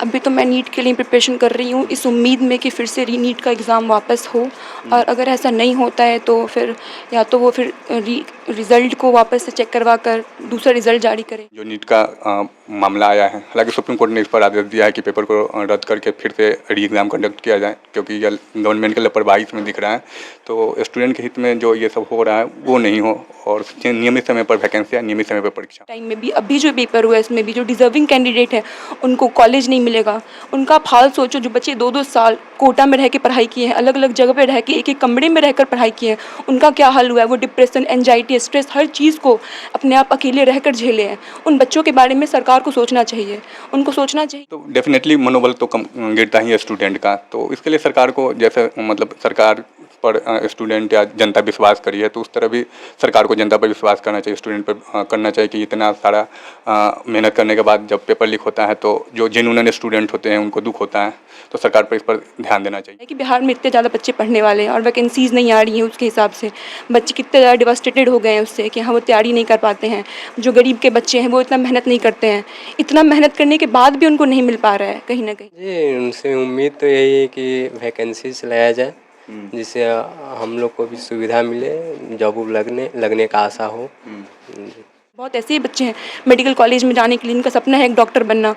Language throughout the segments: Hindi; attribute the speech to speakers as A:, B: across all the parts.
A: अभी तो मैं नीट के लिए प्रिपरेशन कर रही हूँ इस उम्मीद में कि फिर से नीट का एग्ज़ाम वापस हो, और अगर ऐसा नहीं होता है तो फिर या तो वो फिर रिज़ल्ट को वापस से चेक करवा कर दूसरा रिज़ल्ट जारी करें।
B: जो नीट का मामला आया है, हालांकि सुप्रीम कोर्ट ने इस पर आदेश दिया है कि पेपर को रद्द करके फिर से री एग्ज़ाम कंडक्ट किया जाए, क्योंकि यह गवर्नमेंट की लापरवाही इसमें दिख रहा है। तो स्टूडेंट के हित में जो ये सब हो रहा है वो नहीं हो, और नियमित समय पर वैकेंसियाँ, नियमित समय पर परीक्षा।
A: टाइम में भी अभी जो पेपर हुआ है इसमें भी जो डिज़र्विंग कैंडिडेट है उनको कॉलेज नहीं मिलेगा। उनका आप हाल सोचो, जो बच्चे 2-2 साल कोटा में रह के पढ़ाई किए हैं, अलग-अलग जगह पे रह के एक-एक कमरे में रहकर पढ़ाई किए हैं, उनका क्या हाल हुआ है। वो डिप्रेशन, एंग्जायटी, स्ट्रेस हर चीज़ को अपने आप अकेले रहकर झेले हैं। उन बच्चों के बारे में सरकार को सोचना चाहिए, उनको सोचना चाहिए।
B: तो डेफिनेटली मनोबल तो कम गिरता ही है स्टूडेंट का। तो इसके लिए सरकार को, जैसे मतलब सरकार पर स्टूडेंट या जनता विश्वास करी है, तो उस तरह भी सरकार को जनता पर विश्वास करना चाहिए, स्टूडेंट पर करना चाहिए कि इतना सारा मेहनत करने के बाद जब पेपर लीक होता है तो जो जेन्युइन स्टूडेंट होते हैं उनको दुख होता है। तो सरकार पर इस पर ध्यान देना चाहिए
A: कि बिहार में इतने ज़्यादा बच्चे पढ़ने वाले हैं और वैकेंसीज़ नहीं आ रही हैं, उसके हिसाब से बच्चे कितने ज़्यादा डिवास्टेटेड हो गए हैं उससे कि हाँ वो तैयारी नहीं कर पाते हैं। जो गरीब के बच्चे हैं वो इतना मेहनत नहीं करते हैं, इतना मेहनत करने के बाद भी उनको नहीं मिल पा रहा है कहीं ना कहीं।
C: जी, उनसे उम्मीद तो यही है कि वैकेंसीज लाया जाए, जिससे हम लोग को भी सुविधा मिले, जॉब लगने का आशा हो।
A: बहुत ऐसे ही बच्चे हैं मेडिकल कॉलेज में जाने के लिए, इनका सपना है एक डॉक्टर बनना।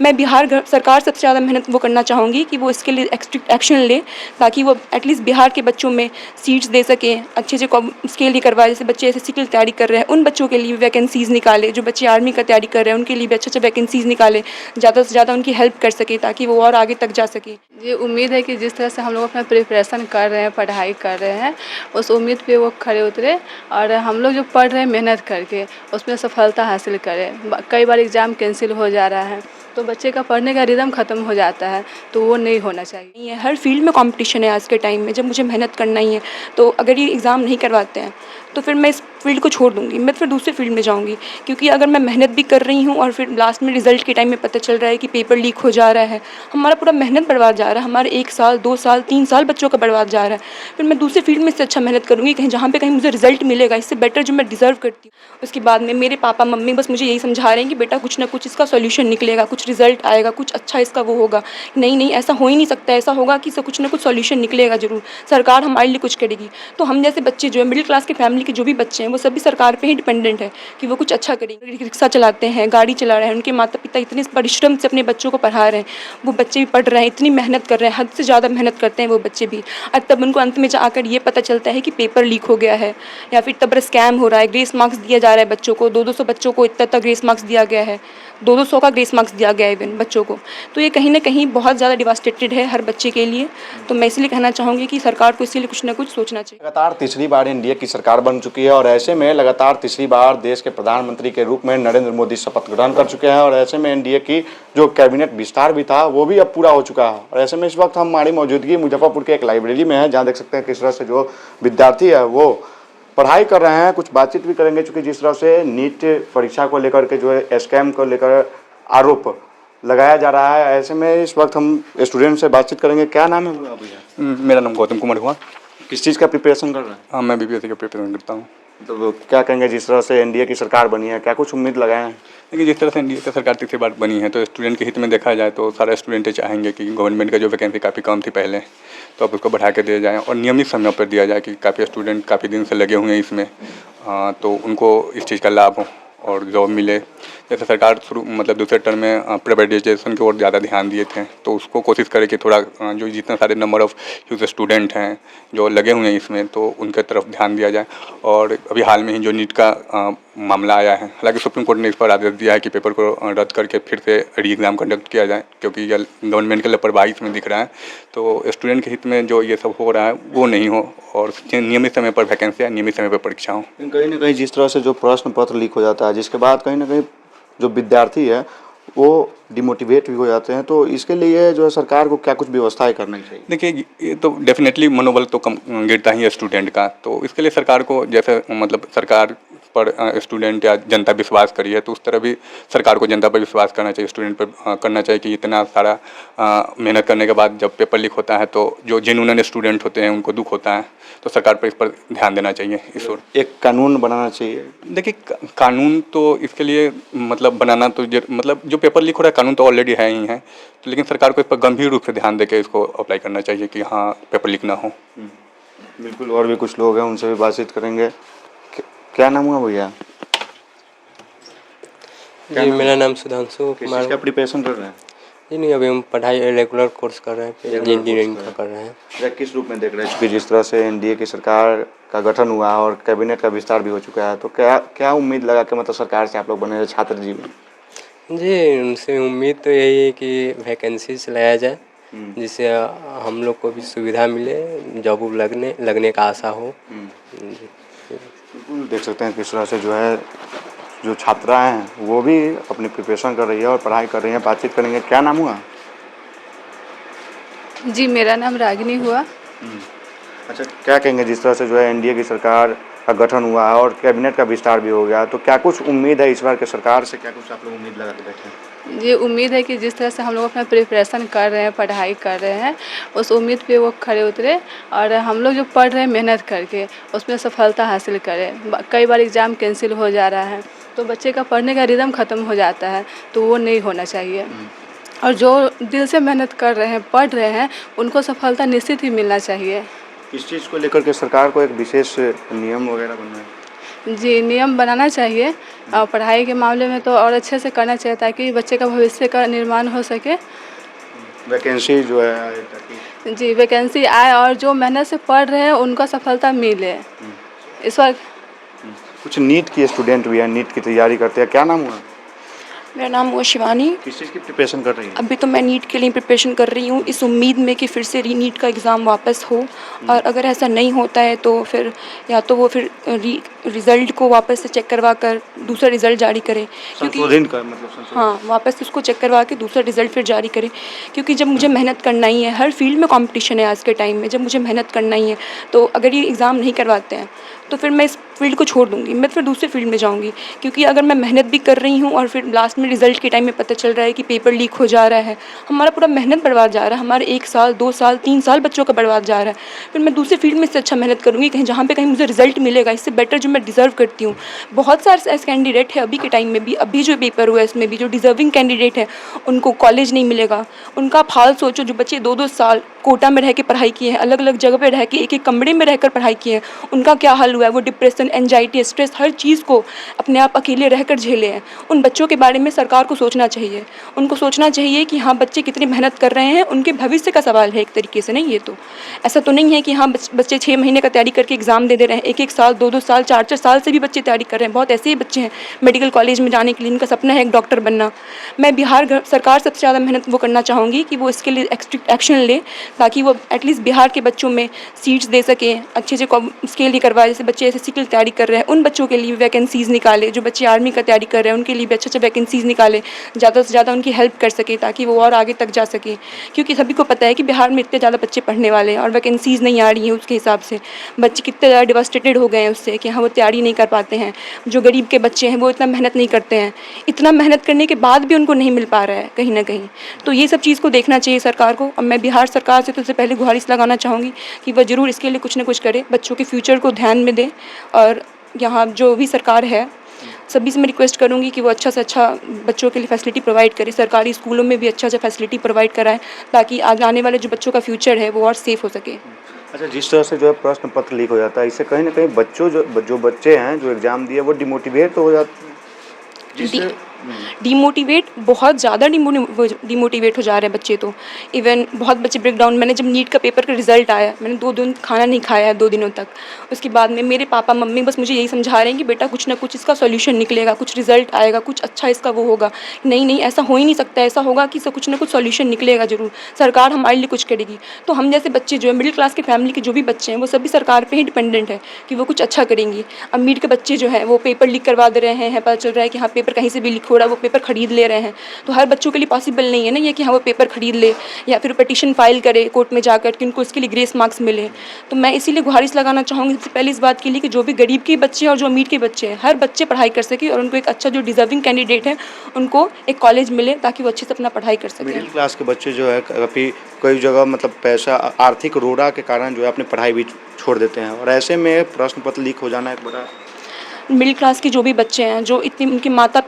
A: मैं बिहार सरकार सबसे ज़्यादा मेहनत वो करना चाहूँगी कि वो इसके लिए एक्शन ले, ताकि वो एटलीस्ट बिहार के बच्चों में सीट्स दे सकें, अच्छे से इसके लिए करवाए। जैसे बच्चे एसएससी की तैयारी कर रहे हैं उन बच्चों के लिए वैकेंसीज़ निकाले, जो बच्चे आर्मी का तैयारी कर रहे हैं उनके लिए भी अच्छे अच्छे वैकेंसीज़ निकाले, ज़्यादा से ज़्यादा उनकी हेल्प कर सके ताकि वो और आगे तक जा सके।
D: ये उम्मीद है कि जिस तरह से हम लोग अपना प्रिपरेशन कर रहे हैं, पढ़ाई कर रहे हैं, उस उम्मीद पे वो खड़े उतरे और हम लोग जो पढ़ रहे हैं मेहनत करके उसमें सफलता हासिल करें। कई बार एग्ज़ाम कैंसिल हो जा रहा है तो बच्चे का पढ़ने का रिदम ख़त्म हो जाता है, तो वो नहीं होना चाहिए।
A: हर फील्ड में कंपटीशन है आज के टाइम में। जब मुझे मेहनत करना ही है तो अगर ये एग्ज़ाम नहीं करवाते हैं तो फिर मैं इस फील्ड को छोड़ दूँगी, मैं फिर दूसरे फील्ड में जाऊँगी। क्योंकि अगर मैं मेहनत भी कर रही हूँ और फिर लास्ट में रिज़ल्ट के टाइम में पता चल रहा है कि पेपर लीक हो जा रहा है, हमारा पूरा मेहनत बर्बाद जा रहा है, हमारे 1 साल 2 साल 3 साल बच्चों का बर्बाद जा रहा है। फिर मैं दूसरे फील्ड में इससे अच्छा मेहनत करूँगी कहीं जहाँ पे कहीं मुझे रिज़ल्ट मिलेगा इससे बेटर जो मैं डिज़र्व करती हूँ। उसके बाद में मेरे पापा मम्मी बस मुझे यही समझा रहे हैं कि बेटा कुछ ना कुछ इसका सॉल्यूशन निकलेगा, कुछ रिज़ल्ट आएगा, कुछ अच्छा इसका वो होगा। नहीं ऐसा हो ही नहीं सकता, ऐसा होगा कि इसका कुछ ना कुछ सॉल्यूशन निकलेगा ज़रूर, सरकार हमारे लिए कुछ करेगी। तो हम जैसे बच्चे जो है मिडिल क्लास के फैमिली के जो भी बच्चे हैं वो सभी सरकार पे ही डिपेंडेंट है कि वो कुछ अच्छा करेंगे। रिक्शा चलाते हैं, गाड़ी चला रहे हैं, उनके माता पिता इतने परिश्रम से अपने बच्चों को पढ़ा रहे हैं, वो बच्चे भी पढ़ रहे हैं, इतनी मेहनत कर रहे हैं, हद से ज़्यादा मेहनत करते हैं वो बच्चे भी। और तब उनको अंत में जाकर ये पता चलता है कि पेपर लीक हो गया है या फिर तब स्कैम हो रहा है, ग्रेस मार्क्स दिया जा रहा है बच्चों को, 200 बच्चों को इतना ग्रेस मार्क्स दिया गया है, 200 का ग्रेस मार्क्स दिया गया है इवन बच्चों को। तो ये कहीं ना कहीं बहुत ज़्यादा डिवास्टेटेड है हर बच्चे के लिए। तो मैं इसलिए कहना चाहूँगी कि सरकार को इसके लिए कुछ ना कुछ सोचना चाहिए।
E: लगातार तीसरी बार एनडीए की सरकार बन चुकी है और ऐसे में लगातार तीसरी बार देश के प्रधानमंत्री के रूप में नरेंद्र मोदी शपथ ग्रहण कर चुके हैं और ऐसे में एनडीए की जो कैबिनेट विस्तार भी था वो भी अब पूरा हो चुका है। और ऐसे में इस वक्त हमारी मौजूदगी मुजफ्फरपुर के एक लाइब्रेरी में है, जहाँ देख सकते हैं किस तरह से जो विद्यार्थी है वो पढ़ाई कर रहे हैं। कुछ बातचीत भी करेंगे, चूँकि जिस तरह से नीट परीक्षा को लेकर के जो है स्कैम को लेकर आरोप लगाया जा रहा है, ऐसे में इस वक्त हम स्टूडेंट से बातचीत करेंगे। क्या नाम है भैया?
B: मेरा नाम गौतम कुमार हुआ।
E: किस चीज़ का प्रिपरेशन कर रहे हैं?
B: हाँ, मैं बीपीएससी का प्रिपरेशन करता हूँ।
E: तो क्या कहेंगे, जिस तरह से एनडीए की सरकार बनी है, क्या कुछ उम्मीद लगाए हैं?
B: लेकिन जिस तरह से एनडीए की सरकार तीसरी बार बनी है तो स्टूडेंट के हित में देखा जाए तो सारे स्टूडेंट चाहेंगे कि गवर्नमेंट का जो वैकेंसी काफ़ी कम थी पहले, तो अब उसको बढ़ा के दिया जाए और नियमित समय पर दिया जाए कि काफ़ी स्टूडेंट काफ़ी दिन से लगे हुए हैं इसमें, तो उनको इस चीज़ का लाभ हो और जॉब मिले। जैसे सरकार मतलब दूसरे टर्म में प्राइवेटाइजेशन की ओर ज़्यादा ध्यान दिए थे, तो उसको कोशिश करें कि थोड़ा जो जितने सारे नंबर ऑफ़ यूथ स्टूडेंट हैं जो लगे हुए हैं इसमें, तो उनके तरफ ध्यान दिया जाए। और अभी हाल में ही जो नीट का मामला आया है, हालांकि सुप्रीम कोर्ट ने इस पर आदेश दिया है कि पेपर को रद्द करके फिर से री एग्ज़ाम कंडक्ट किया जाए, क्योंकि यह गवर्नमेंट की लापरवाही इसमें दिख रहा है। तो स्टूडेंट के हित में जो ये सब हो रहा है वो नहीं हो, और नियमित समय पर वैकेंसियाँ, नियमित समय पर परीक्षा हो।
E: कहीं ना कहीं जिस तरह से जो प्रश्न पत्र लीक हो जाता है, जिसके बाद कहीं ना कहीं जो विद्यार्थी है वो डिमोटिवेट भी हो जाते हैं, तो इसके लिए जो है सरकार को क्या कुछ व्यवस्थाएं करनी चाहिए?
B: देखिए, ये तो डेफिनेटली मनोबल तो कम गिरता ही है स्टूडेंट का। तो इसके लिए सरकार को, जैसे मतलब सरकार पर स्टूडेंट या जनता विश्वास करी है, तो उस तरह भी सरकार को जनता पर विश्वास करना चाहिए, स्टूडेंट पर करना चाहिए कि इतना सारा मेहनत करने के बाद जब पेपर लीक होता है तो जो जेन्युइन स्टूडेंट होते हैं उनको दुख होता है, तो सरकार पर इस पर ध्यान देना चाहिए। इस ओर
E: एक कानून बनाना चाहिए।
B: देखिए, कानून तो इसके लिए मतलब बनाना तो मतलब जो पेपर लीक हो रहा है कानून तो ऑलरेडी है ही है, तो लेकिन सरकार को इस पर गंभीर रूप से ध्यान देकर इसको अप्लाई करना चाहिए कि हाँ पेपर लीक ना हो।
E: बिल्कुल, और भी कुछ लोग हैं उनसे भी बातचीत करेंगे। क्या नाम हुआ भैया?
C: जी मेरा नाम सुधांशु
E: किस
C: कुमार।
E: चीज़ का प्रिपरेशन कर रहे हैं?
C: जी नहीं, अभी हम पढ़ाई रेगुलर कोर्स कर रहे हैं, इंजीनियरिंग का कर रहे हैं।
E: या किस रूप में देख रहे हैं, क्योंकि जिस तरह से एनडीए की सरकार का गठन हुआ और कैबिनेट का विस्तार भी हो चुका है, तो क्या क्या उम्मीद लगा के मतलब सरकार से आप लोग बने छात्र जीवन?
C: जी उनसे उम्मीद तो यही है कि वैकेंसीज लाया जाए, जिससे हम लोग को भी सुविधा मिले, जॉब लगने का आशा हो। जी।
E: बिल्कुल देख सकते हैं किस तरह से जो है जो छात्रा हैं वो भी अपनी प्रिपरेशन कर रही है और पढ़ाई कर रही हैं। बातचीत करेंगे। क्या नाम हुआ?
D: जी मेरा नाम रागिनी हुआ।
E: अच्छा, क्या कहेंगे जिस तरह से जो है एनडीए की सरकार का गठन हुआ है और कैबिनेट का विस्तार भी हो गया, तो क्या कुछ उम्मीद है इस बार के सरकार से? क्या कुछ आप लोग उम्मीद लगा के बैठे हैं?
D: ये उम्मीद है कि जिस तरह से हम लोग अपना प्रिपरेशन कर रहे हैं, पढ़ाई कर रहे हैं, उस उम्मीद पे वो खरे उतरे और हम लोग जो पढ़ रहे हैं मेहनत करके उसमें सफलता हासिल करें। कई बार एग्ज़ाम कैंसिल हो जा रहा है तो बच्चे का पढ़ने का रिदम ख़त्म हो जाता है, तो वो नहीं होना चाहिए। और जो दिल से मेहनत कर रहे हैं, पढ़ रहे हैं, उनको सफलता निश्चित ही मिलना चाहिए।
E: इस चीज़ को लेकर के सरकार को एक विशेष नियम वगैरह बनना है?
D: जी नियम बनाना चाहिए और पढ़ाई के मामले में तो और अच्छे से करना चाहिए ताकि बच्चे का भविष्य का निर्माण हो सके।
E: वैकेंसी जो है आए ताकि
D: जी वैकेंसी आए और जो मेहनत से पढ़ रहे हैं उनको सफलता मिले। इस वक्त
E: कुछ नीट की स्टूडेंट भी है, नीट की तैयारी करते हैं। क्या नाम हुआ?
A: मेरा नाम हुआ शिवानी।
E: किस चीज़ की प्रिपरेशन कर रही है?
A: अभी तो मैं नीट के लिए प्रिपरेशन कर रही हूँ, इस उम्मीद में कि फिर से नीट का एग्ज़ाम वापस हो, और अगर ऐसा नहीं होता है तो फिर या तो वो फिर रिज़ल्ट को वापस से चेक करवा कर दूसरा रिज़ल्ट जारी करें, क्योंकि
E: संशोधन का मतलब संशोधन।
A: हाँ वापस उसको चेक करवा के दूसरा रिज़ल्ट फिर जारी करें, क्योंकि जब मुझे मेहनत करना ही है, हर फील्ड में कंपटीशन है आज के टाइम में, जब मुझे मेहनत करना ही है तो अगर ये एग्ज़ाम नहीं करवाते हैं तो फिर मैं इस फील्ड को छोड़ दूँगी, मैं फिर दूसरे फील्ड में जाऊँगी। क्योंकि अगर मैं मेहनत भी कर रही हूँ और फिर लास्ट में रिज़ल्ट के टाइम में पता चल रहा है कि पेपर लीक हो जा रहा है, हमारा पूरा मेहनत बर्बाद जा रहा है, हमारे 1 साल 2 साल 3 साल बच्चों का बर्बाद जा रहा है। फिर मैं दूसरे फील्ड में इससे अच्छा मेहनत करूँगी कहीं जहाँ पे कहीं मुझे रिज़ल्ट मिलेगा इससे बेटर जो मैं डिज़र्व करती हूँ। बहुत सारे ऐसे कैंडिडेट है अभी के टाइम में भी, अभी जो पेपर हुआ है इसमें भी जो डिज़र्विंग कैंडिडेट है उनको कॉलेज नहीं मिलेगा। उनका आप हाल सोचो, जो बच्चे 2-2 साल कोटा में रह के पढ़ाई किए हैं, अलग अलग जगह पे रह के एक-एक कमरे में रहकर पढ़ाई किए हैं, उनका क्या हाल हुआ है। वो डिप्रेशन, एंजाइटी, स्ट्रेस हर चीज़ को अपने आप अकेले रहकर झेले हैं। उन बच्चों के बारे में सरकार को सोचना चाहिए, उनको सोचना चाहिए कि हाँ बच्चे कितनी मेहनत कर रहे हैं, उनके भविष्य का सवाल है एक तरीके से। नहीं, ये तो ऐसा तो नहीं है कि हाँ बच्चे 6 महीने का तैयारी करके एग्ज़ाम दे रहे हैं, 1-1 साल 2-2 साल 4-4 साल से भी बच्चे तैयारी कर रहे हैं। बहुत ऐसे ही बच्चे हैं मेडिकल कॉलेज में जाने के लिए, इनका सपना है एक डॉक्टर बनना। मैं बिहार सरकार सबसे ज़्यादा मेहनत वो करना चाहूँगी कि वो इसके लिए एक्शन ले, ताकि वो एटलीस्ट बिहार के बच्चों में सीट्स दे सकें, अच्छे इसके लिए करवाए। जैसे बच्चे एसएससी की तैयारी कर रहे हैं उन बच्चों के लिए वैकेंसीज़ निकाले, जो बच्चे आर्मी का तैयारी कर रहे हैं उनके लिए भी अच्छे वैकेंसीज़ निकाले, ज़्यादा से ज़्यादा उनकी हेल्प कर सके ताकि वो और आगे तक जा सके। क्योंकि सभी को पता है कि बिहार में इतने ज़्यादा बच्चे पढ़ने वाले हैं और वैकेंसीज़ नहीं आ रही हैं, उसके हिसाब से बच्चे कितने ज़्यादा डिवास्टेटेड हो गए हैं उससे कि हाँ वो तैयारी नहीं कर पाते हैं। जो गरीब के बच्चे हैं वो इतना मेहनत नहीं करते हैं, इतना मेहनत करने के बाद भी उनको नहीं मिल पा रहा है कहीं ना कहीं। तो ये सब चीज़ को देखना चाहिए सरकार को। और मैं बिहार सरकार से तो सबसे पहले गुहारिश लगाना चाहूँगी कि वह ज़रूर इसके लिए कुछ ना कुछ करे, बच्चों के फ्यूचर को ध्यान में दे। और यहाँ जो भी सरकार है सभी से मैं रिक्वेस्ट करूँगी कि वो अच्छा से अच्छा बच्चों के लिए फैसिलिटी प्रोवाइड करे, सरकारी स्कूलों में भी अच्छा फैसिलिटी प्रोवाइड कराए ताकि आने वाले जो बच्चों का फ्यूचर है वो और सेफ़ हो सके।
E: अच्छा, जिस तरह से जो है प्रश्न पत्र लीक हो जाता है, इससे कहीं ना कहीं बच्चों जो बच्चे हैं जो एग्ज़ाम दिए वो डिमोटिवेट तो हो जाते हैं।
A: डिमोटिवेट बहुत ज़्यादा डिमोटिवेट हो जा रहे हैं बच्चे। तो इवन बहुत बच्चे ब्रेकडाउन। मैंने जब नीट का पेपर का रिज़ल्ट आया, मैंने 2 दिन खाना नहीं खाया 2 दिनों तक। उसके बाद में मेरे पापा मम्मी बस मुझे यही समझा रहे हैं कि बेटा कुछ ना कुछ इसका सॉल्यूशन निकलेगा, कुछ रिज़ल्ट आएगा, कुछ अच्छा इसका वो होगा। नहीं ऐसा हो ही नहीं सकता, ऐसा होगा कि इसका कुछ ना कुछ सॉल्यूशन निकलेगा ज़रूर, सरकार हमारे लिए कुछ करेगी। तो हम जैसे बच्चे जो है मिडिल क्लास की फैमिली के जो भी बच्चे हैं वो सभी सरकार पर ही डिपेंडेंट है कि वो कुछ अच्छा करेंगी। अमीर के बच्चे जो हैं वो पेपर लीक करवा दे रहे हैं, पता चल रहा है कि हाँ पेपर कहीं से भी लीक हो रहा है वो पेपर ख़रीद ले रहे हैं। तो हर बच्चों के लिए पॉसिबल नहीं है ना ये कि हाँ वो पेपर ख़रीद ले या फिर पिटीशन फाइल करे कोर्ट में जाकर कि उनको उसके लिए ग्रेस मार्क्स मिले। तो मैं इसीलिए गुहारिश लगाना चाहूँगी सबसे पहले इस बात के लिए कि जो भी गरीब के बच्चे हैं और जो अमीर के बच्चे हैं, हर बच्चे पढ़ाई कर सके और उनको एक अच्छा जो डिजर्विंग कैंडिडेट है उनको एक कॉलेज मिले ताकि वो अच्छे से अपना पढ़ाई कर सकें।
E: मिडिल क्लास के बच्चे जो है काफ़ी कई जगह मतलब पैसा आर्थिक रोड़ा के कारण जो है अपनी पढ़ाई भी छोड़ देते हैं और ऐसे में प्रश्न पत्र लीक हो जाना एक बड़ा
A: मिडिल क्लास के जो भी बच्चे हैं जो इतने उनके माता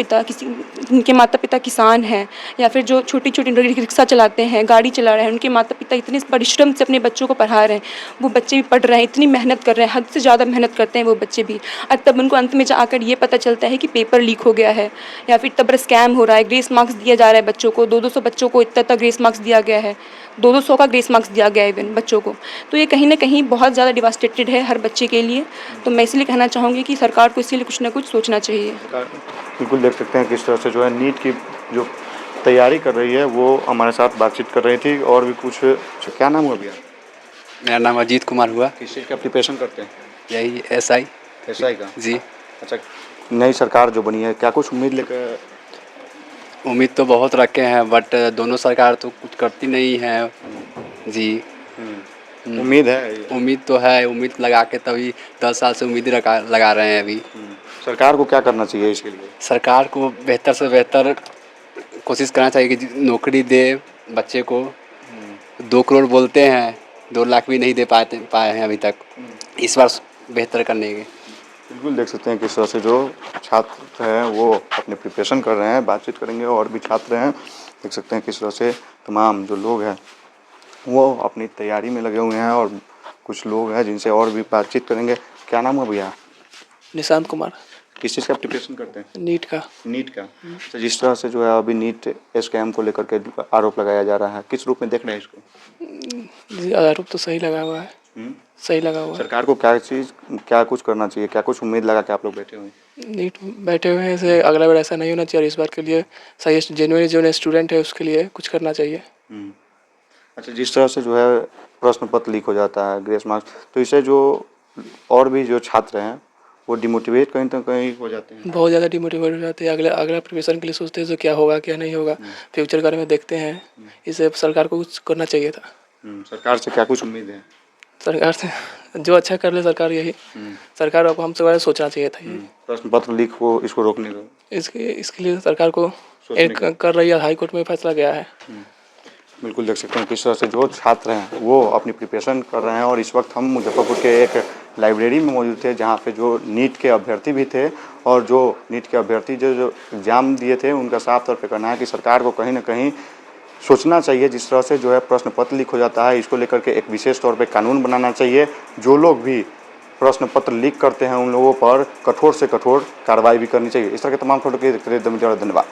A: पिता किसान हैं या फिर जो छोटी छोटी रिक्शा चलाते हैं, गाड़ी चला रहे हैं, उनके माता पिता इतने परिश्रम से अपने बच्चों को पढ़ा रहे हैं, वो बच्चे भी पढ़ रहे हैं, इतनी मेहनत कर रहे हैं, हद से ज़्यादा मेहनत करते हैं वो बच्चे भी, और तब उनको अंत में जाकर ये पता चलता है कि पेपर लीक हो गया है या फिर तब स्कैम हो रहा है, ग्रेस मार्क्स दिया जा रहा है बच्चों को, 200 बच्चों को इतना ग्रेस मार्क्स दिया गया है, 200 का ग्रेस मार्क्स दिया गया है इवन बच्चों को। तो ये कहीं ना कहीं बहुत ज़्यादा डिवास्टेटेड है हर बच्चे के लिए। तो मैं इसलिए कहना चाहूँगी कि सरकार को इसके लिए कुछ ना कुछ सोचना चाहिए।
E: बिल्कुल देख सकते हैं किस तरह से जो है नीट की जो तैयारी कर रही है वो हमारे साथ बातचीत कर रही थी और भी कुछ। क्या नाम हुआ भैया?
F: मेरा नाम अजीत कुमार हुआ।
E: किस चीज़ का प्रिपरेशन करते हैं?
F: यही SI
E: SI का
F: जी।
E: अच्छा, नई सरकार जो बनी है क्या कुछ उम्मीद लेकर?
F: उम्मीद तो बहुत रखे हैं बट दोनों सरकार तो कुछ करती नहीं है जी।
E: उम्मीद है?
F: उम्मीद तो है, उम्मीद लगा के तभी 10 साल से उम्मीद लगा रहे हैं अभी।
E: सरकार को क्या करना चाहिए इसके लिए?
F: सरकार को बेहतर से बेहतर कोशिश करना चाहिए कि नौकरी दे बच्चे को। 2 करोड़ बोलते हैं, 2 लाख भी नहीं दे पाए हैं अभी तक, इस बार बेहतर करने के।
E: बिल्कुल देख सकते हैं किस तरह से जो छात्र हैं वो अपने प्रिपरेशन कर रहे हैं। बातचीत करेंगे और भी छात्र हैं, देख सकते हैं किस तरह से तमाम जो लोग हैं वो अपनी तैयारी में लगे हुए हैं और कुछ लोग हैं जिनसे और भी बातचीत करेंगे। क्या नाम है भैया?
G: निशांत कुमार।
E: किस चीज़ का प्रिपरेशन करते हैं?
G: नीट का।
E: नीट का। तो जिस तरह से जो है अभी नीट स्कैम को लेकर के आरोप लगाया जा रहा है, किस रूप में देख रहे हैं इसको?
G: आरोप तो सही लगा हुआ है। सही लगा हुआ है।
E: सरकार को क्या कुछ करना चाहिए, क्या कुछ उम्मीद लगा के आप लोग बैठे हुए हैं?
G: नीट बैठे हुए हैं, ऐसे अगला बार ऐसा नहीं होना चाहिए और इस बार के लिए सही जेन्युइन जो स्टूडेंट है उसके लिए कुछ करना चाहिए।
E: अच्छा, जिस तरह से जो है प्रश्न पत्र लीक हो जाता है, ग्रेस मार्क्स, तो इससे जो और भी जो छात्र हैं वो डिमोटिवेट कहीं तो कहीं हो जाते हैं।
G: बहुत ज़्यादा डिमोटिवेट हो जाते हैं, अगला प्रिपरेशन के लिए सोचते हैं तो क्या होगा क्या नहीं होगा, फ्यूचर के बारे में देखते हैं। इसे सरकार को कुछ करना चाहिए था।
E: सरकार से क्या कुछ उम्मीद है?
G: सरकार से जो अच्छा कर ले सरकार, यही सरकार को हमसे सोचना चाहिए था। ये
E: प्रश्न पत्र लीक हो इसको रोकने का
G: इसके लिए सरकार को कर रही है, हाई कोर्ट में फैसला गया है।
E: बिल्कुल देख सकते हैं किस तरह से जो छात्र हैं वो अपनी प्रिपरेशन कर रहे हैं और इस वक्त हम मुजफ्फरपुर के एक लाइब्रेरी में मौजूद थे जहाँ पे जो नीट के अभ्यर्थी भी थे और जो नीट के अभ्यर्थी जो एग्ज़ाम दिए थे उनका साफ तौर पे कहना है कि सरकार को कहीं ना कहीं सोचना चाहिए। जिस तरह से जो है प्रश्न पत्र लीक हो जाता है, इसको लेकर के एक विशेष तौर पे कानून बनाना चाहिए। जो लोग भी प्रश्न पत्र लीक करते हैं उन लोगों पर कठोर से कठोर कार्रवाई भी करनी चाहिए। इस तरह के तमाम खबरों के लिए धन्यवाद।